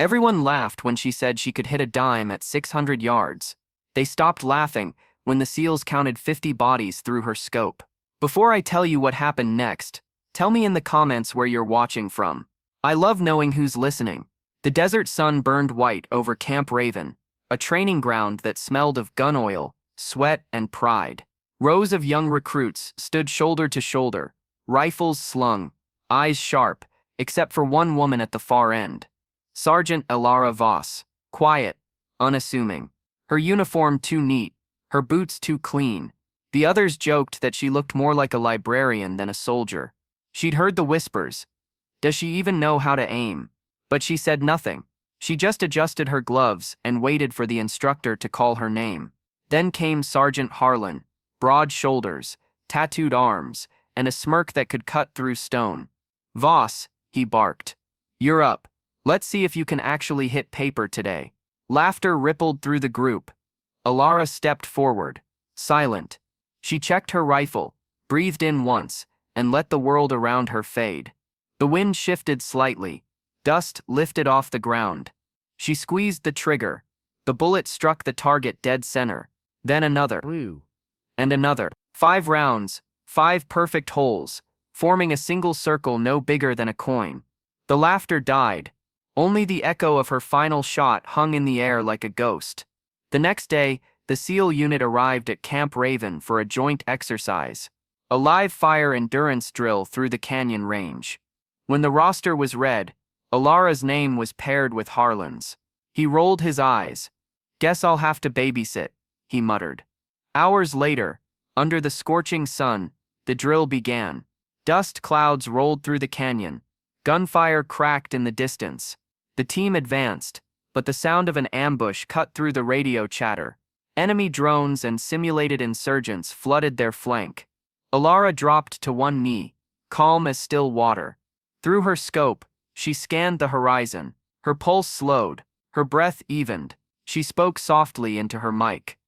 Everyone laughed when she said she could hit a dime at 600 yards. They stopped laughing when the SEALs counted 50 bodies through her scope. Before I tell you what happened next, tell me in the comments where you're watching from. I love knowing who's listening. The desert sun burned white over Camp Raven, a training ground that smelled of gun oil, sweat, and pride. Rows of young recruits stood shoulder to shoulder, rifles slung, eyes sharp, except for one woman at the far end. Sergeant Elara Voss, quiet, unassuming. Her uniform too neat, her boots too clean. The others joked that she looked more like a librarian than a soldier. She'd heard the whispers. Does she even know how to aim? But she said nothing. She just adjusted her gloves and waited for the instructor to call her name. Then came Sergeant Harlan, broad shoulders, tattooed arms, and a smirk that could cut through stone. Voss, he barked. You're up. Let's see if you can actually hit paper today. Laughter rippled through the group. Elara stepped forward, silent. She checked her rifle, breathed in once, and let the world around her fade. The wind shifted slightly. Dust lifted off the ground. She squeezed the trigger. The bullet struck the target dead center. Then another. Blue. And another. 5 rounds, 5 perfect holes, forming a single circle no bigger than a coin. The laughter died. Only the echo of her final shot hung in the air like a ghost. The next day, the SEAL unit arrived at Camp Raven for a joint exercise, a live-fire endurance drill through the canyon range. When the roster was read, Elara's name was paired with Harlan's. He rolled his eyes. Guess I'll have to babysit, he muttered. Hours later, under the scorching sun, the drill began. Dust clouds rolled through the canyon. Gunfire cracked in the distance. The team advanced, but the sound of an ambush cut through the radio chatter. Enemy drones and simulated insurgents flooded their flank. Elara dropped to one knee, calm as still water. Through her scope, she scanned the horizon. Her pulse slowed, her breath evened. She spoke softly into her mic.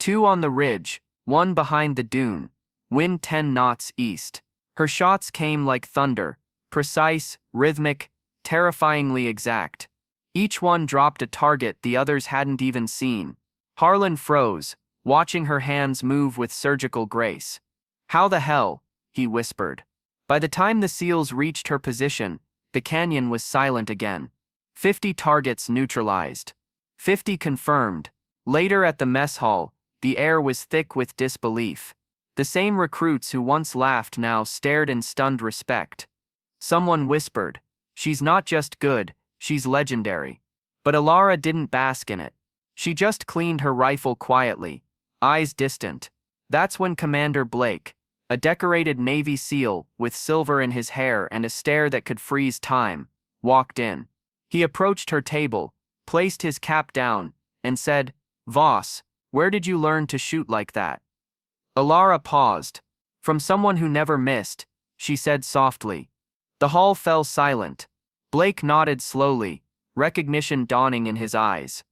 2 on the ridge, 1 behind the dune. Wind 10 knots east. Her shots came like thunder, precise, rhythmic, terrifyingly exact. Each one dropped a target the others hadn't even seen. Harlan froze, watching her hands move with surgical grace. How the hell? He whispered. By the time the SEALs reached her position, the canyon was silent again. 50 targets neutralized. 50 confirmed. Later at the mess hall, the air was thick with disbelief. The same recruits who once laughed now stared in stunned respect. Someone whispered, "She's not just good, she's legendary." But Elara didn't bask in it. She just cleaned her rifle quietly, eyes distant. That's when Commander Blake, a decorated Navy SEAL with silver in his hair and a stare that could freeze time, walked in. He approached her table, placed his cap down, and said, "Voss, where did you learn to shoot like that?" Elara paused. From someone who never missed, she said softly. The hall fell silent. Blake nodded slowly, recognition dawning in his eyes.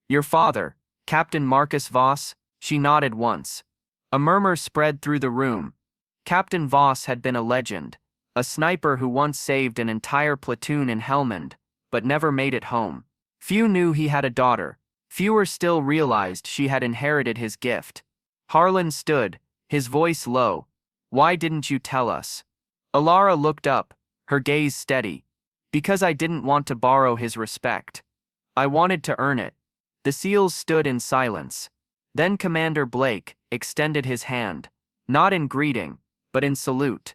"Your father, Captain Marcus Voss?" She nodded once. A murmur spread through the room. Captain Voss had been a legend, a sniper who once saved an entire platoon in Helmand, but never made it home. Few knew he had a daughter. Fewer still realized she had inherited his gift. Harlan stood, his voice low. "Why didn't you tell us?" Elara looked up, her gaze steady. "Because I didn't want to borrow his respect. I wanted to earn it." The SEALs stood in silence. Then Commander Blake extended his hand, not in greeting, but in salute.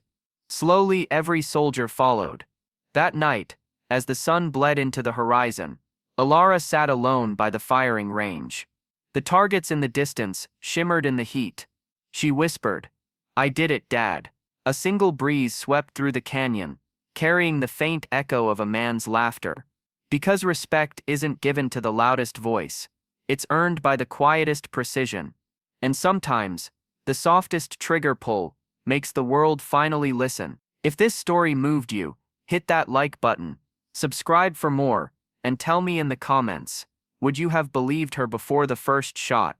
Slowly every soldier followed. That night, as the sun bled into the horizon, Elara sat alone by the firing range. The targets in the distance shimmered in the heat. She whispered, "I did it, Dad." A single breeze swept through the canyon, carrying the faint echo of a man's laughter. Because respect isn't given to the loudest voice, it's earned by the quietest precision. And sometimes, the softest trigger pull makes the world finally listen. If this story moved you, hit that like button, subscribe for more, and tell me in the comments, would you have believed her before the first shot?